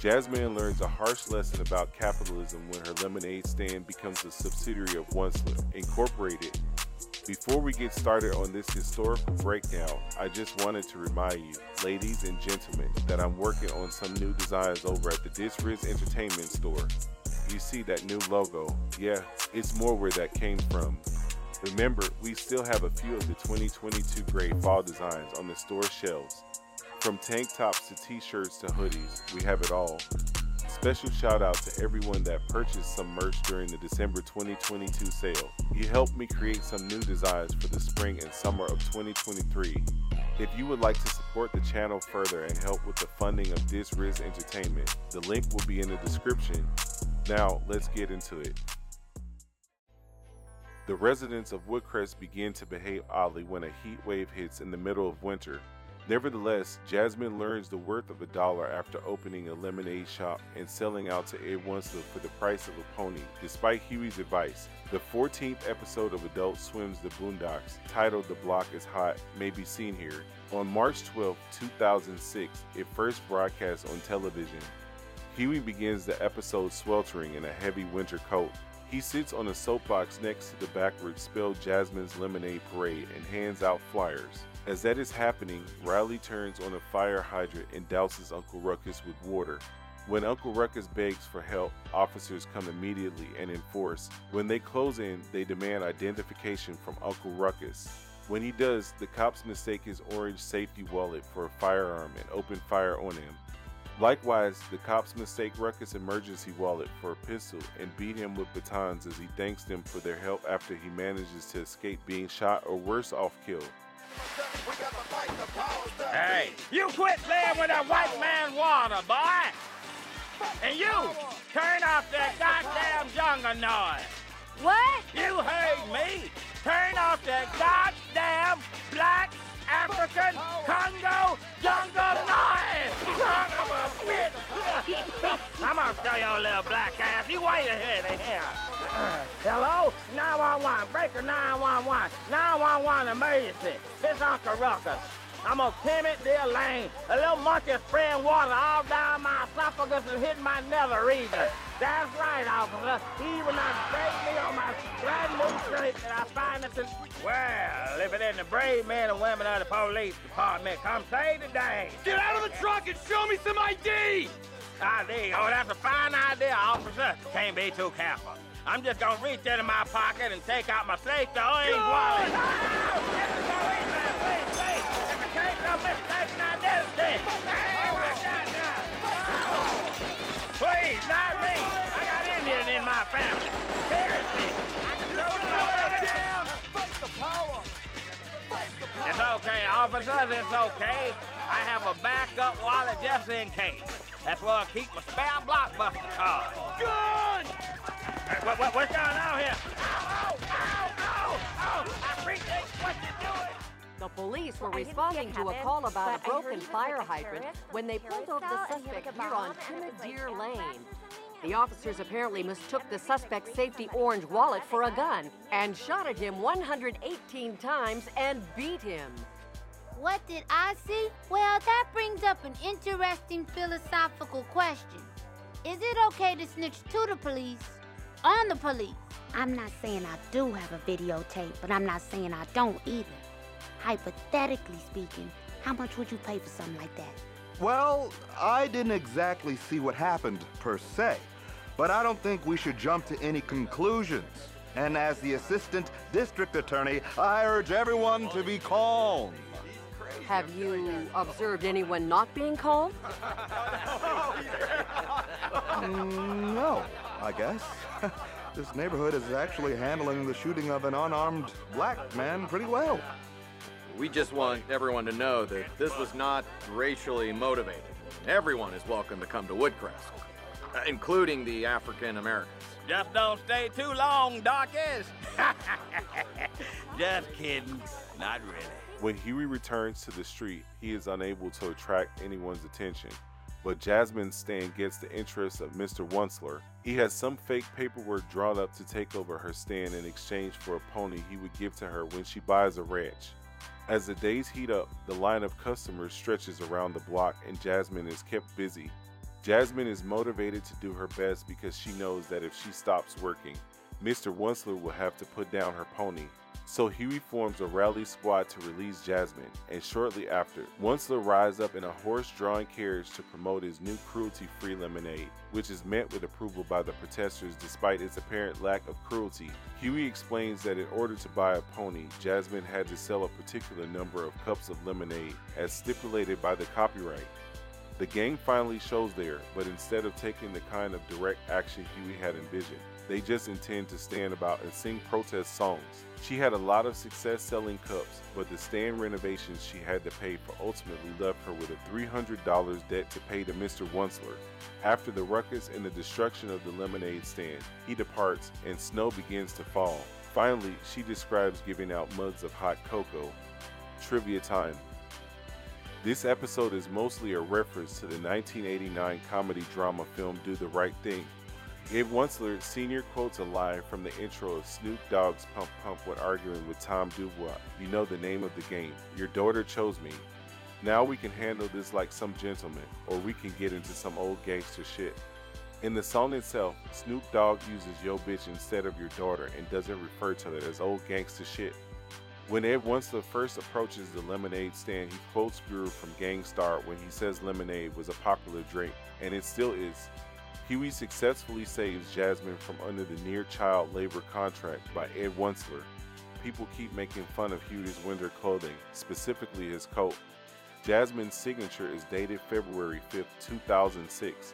Jazmine learns a harsh lesson about capitalism when her lemonade stand becomes a subsidiary of Wuncler, Incorporated. Before we get started on this historical breakdown, I just wanted to remind you, ladies and gentlemen, that I'm working on some new designs over at the Disriz Entertainment store. You see that new logo? Yeah, it's more where that came from. Remember, we still have a few of the 2022 grade fall designs on the store shelves. From tank tops to t-shirts to hoodies, we have it all. Special shout out to everyone that purchased some merch during the December 2022 sale. You helped me create some new designs for the spring and summer of 2023. If you would like to support the channel further and help with the funding of Disriz Entertainment, the link will be in the description. Now, let's get into it. The residents of Woodcrest begin to behave oddly when a heat wave hits in the middle of winter. Nevertheless, Jazmine learns the worth of $1 after opening a lemonade shop and selling out to Ed Wuncler for the price of a pony, despite Huey's advice. The 14th episode of Adult Swim's The BoonDocks, titled The Block is Hot, may be seen here. On March 12, 2006, it first broadcast on television. Huey begins the episode sweltering in a heavy winter coat. He sits on a soapbox next to the backwards spelled Jazmine's Lemonade Parade and hands out flyers. As that is happening, Riley turns on a fire hydrant and douses Uncle Ruckus with water. When Uncle Ruckus begs for help, officers come immediately and in force. When they close in, they demand identification from Uncle Ruckus. When he does, the cops mistake his orange safety wallet for a firearm and open fire on him. Likewise, the cops mistake Ruckus' emergency wallet for a pistol and beat him with batons as he thanks them for their help after he manages to escape being shot or worse off killed. Hey, you quit playing with that white man water, boy! And you, turn off that goddamn jungle noise! What? You heard me! Turn off that goddamn black African Congo jungle noise! Son of a bitch! I'm gonna show your little black ass. You wait a minute here. Hello? 911. Breaker 911. 911 emergency. It's Uncle Ruckus. I'm on Kemet Deer Lane. A little monkey spraying water all down my esophagus and hitting my nether region. That's right, officer. He will not break me on my brand new shirt that I find at the... Well, if it isn't the brave men and women of the police department, come save the day. Get out of the truck and show me some ID! ID? Oh, that's a fine idea, officer. Can't be too careful. I'm just gonna reach into my pocket and take out my safety orange wallet. Please, not me. I got Indian in my family. Seriously. It's okay, officers, it's okay. I have a backup wallet just in case. That's where I keep my spare blockbuster card. Gun! What's going on here? Ow! I appreciate what you're doing. The police were responding to a call about a broken fire hydrant when they pulled over the suspect here on Kemet Deer Lane. The officers apparently mistook the suspect's safety orange wallet for a gun and shot at him 118 times and beat him. What did I see? Well, that brings up an interesting philosophical question. Is it okay to snitch to the police on the police? I'm not saying I do have a videotape, but I'm not saying I don't either. Hypothetically speaking, how much would you pay for something like that? Well, I didn't exactly see what happened per se, but I don't think we should jump to any conclusions. And as the assistant district attorney, I urge everyone to be calm. Have you observed anyone not being calm? No, I guess. This neighborhood is actually handling the shooting of an unarmed black man pretty well. We just want everyone to know that this was not racially motivated. Everyone is welcome to come to Woodcrest, including the African Americans. Just don't stay too long, Dockies. Just kidding. Not really. When Huey returns to the street, he is unable to attract anyone's attention. But Jazmine's stand gets the interest of Mr. Wuncler. He has some fake paperwork drawn up to take over her stand in exchange for a pony he would give to her when she buys a ranch. As the days heat up, the line of customers stretches around the block and Jazmine is kept busy. Jazmine is motivated to do her best because she knows that if she stops working, Mr. Wuncler will have to put down her pony. So Huey forms a rally squad to release Jazmine, and shortly after, Wuncler rides up in a horse-drawn carriage to promote his new cruelty-free lemonade, which is met with approval by the protesters despite its apparent lack of cruelty. Huey explains that in order to buy a pony, Jazmine had to sell a particular number of cups of lemonade as stipulated by the copyright. The gang finally shows there, but instead of taking the kind of direct action Huey had envisioned, they just intend to stand about and sing protest songs. She had a lot of success selling cups, but the stand renovations she had to pay for ultimately left her with a $300 debt to pay to Mr. Wuncler. After the ruckus and the destruction of the lemonade stand, he departs and snow begins to fall. Finally, she describes giving out mugs of hot cocoa. Trivia time. This episode is mostly a reference to the 1989 comedy drama film Do the Right Thing. Ed Wuncler Sr. quotes a line from the intro of Snoop Dogg's Pump Pump when arguing with Tom Dubois. You know the name of the game. Your daughter chose me. Now we can handle this like some gentlemen, or we can get into some old gangster shit. In the song itself, Snoop Dogg uses yo bitch instead of your daughter and doesn't refer to it as old gangster shit. When Ed Wuncler first approaches the lemonade stand, he quotes Guru from Gang Starr when he says lemonade was a popular drink, and it still is. Huey successfully saves Jazmine from under the near child labor contract by Ed Wuncler. People keep making fun of Huey's winter clothing, specifically his coat. Jazmine's signature is dated February 5th, 2006.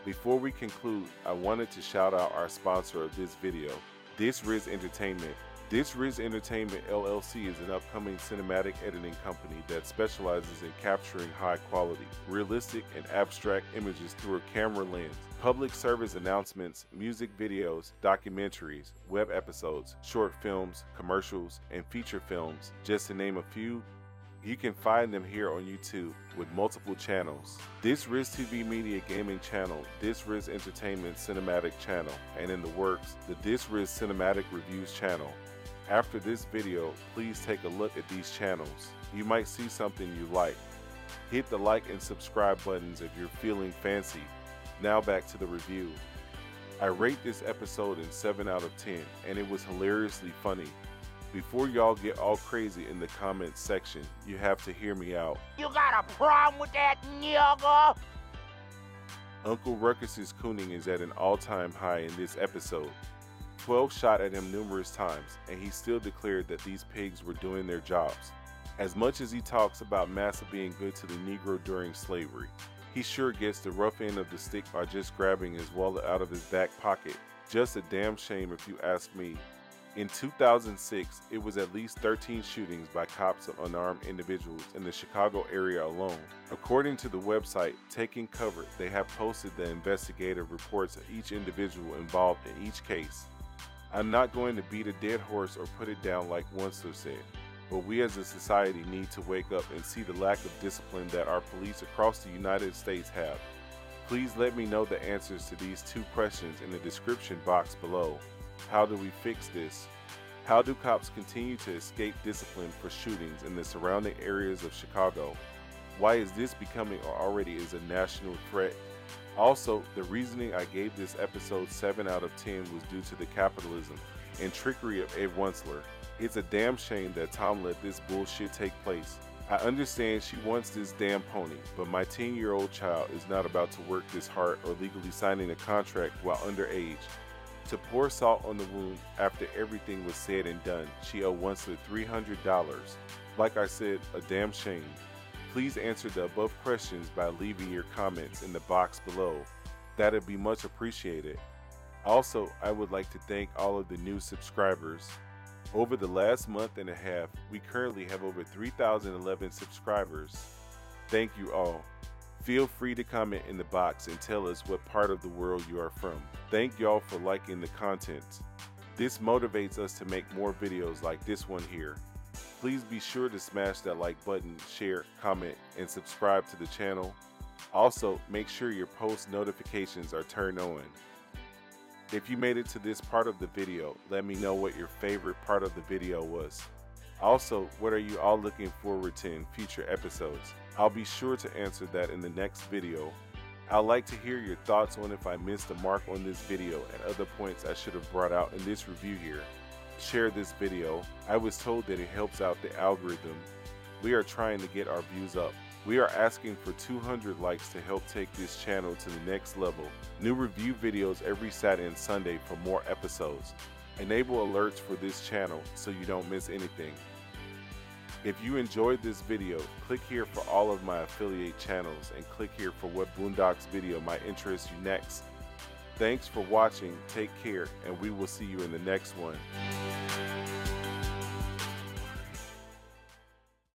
Before we conclude, I wanted to shout out our sponsor of this video, This Riz Entertainment. This Riz Entertainment LLC is an upcoming cinematic editing company that specializes in capturing high quality, realistic, and abstract images through a camera lens. Public service announcements, music videos, documentaries, web episodes, short films, commercials, and feature films, just to name a few. You can find them here on YouTube with multiple channels. This Riz TV Media Gaming channel, This Riz Entertainment Cinematic channel, and in the works, the This Riz Cinematic Reviews channel. After this video, please take a look at these channels. You might see something you like. Hit the like and subscribe buttons if you're feeling fancy. Now back to the review. I rate this episode in 7 out of 10, and it was hilariously funny. Before y'all get all crazy in the comments section, you have to hear me out. You got a problem with that, nigga? Uncle Ruckus's cooning is at an all-time high in this episode. 12 shot at him numerous times, and he still declared that these pigs were doing their jobs. As much as he talks about Massa being good to the Negro during slavery, he sure gets the rough end of the stick by just grabbing his wallet out of his back pocket. Just a damn shame if you ask me. In 2006, it was at least 13 shootings by cops of unarmed individuals in the Chicago area alone. According to the website Taking Cover, they have posted the investigative reports of each individual involved in each case. I'm not going to beat a dead horse or put it down like Wuncler said, but we as a society need to wake up and see the lack of discipline that our police across the United States have. Please let me know the answers to these 2 questions in the description box below. How do we fix this? How do cops continue to escape discipline for shootings in the surrounding areas of Chicago? Why is this becoming or already is a national threat? Also, the reasoning I gave this episode 7 out of 10 was due to the capitalism and trickery of Ed Wuncler. It's a damn shame that Tom let this bullshit take place. I understand she wants this damn pony, but my 10-year-old child is not about to work this hard or legally signing a contract while underage. To pour salt on the wound after everything was said and done, she owed Wuncler $300. Like I said, a damn shame. Please answer the above questions by leaving your comments in the box below. That'd be much appreciated. Also, I would like to thank all of the new subscribers. Over the last month and a half, we currently have over 3,011 subscribers. Thank you all. Feel free to comment in the box and tell us what part of the world you are from. Thank y'all for liking the content. This motivates us to make more videos like this one here. Please be sure to smash that like button, share, comment, and subscribe to the channel. Also, make sure your post notifications are turned on. If you made it to this part of the video, let me know what your favorite part of the video was. Also, what are you all looking forward to in future episodes? I'll be sure to answer that in the next video. I'd like to hear your thoughts on if I missed the mark on this video and other points I should have brought out in this review here. Share this video. I was told that it helps out the algorithm. We are trying to get our views up. We are asking for 200 likes to help take this channel to the next level. New review videos every Saturday and Sunday for more episodes. Enable alerts for this channel so you don't miss anything. If you enjoyed this video, click here for all of my affiliate channels and click here for what BoonDocks video might interest you next. Thanks for watching, take care, and we will see you in the next one.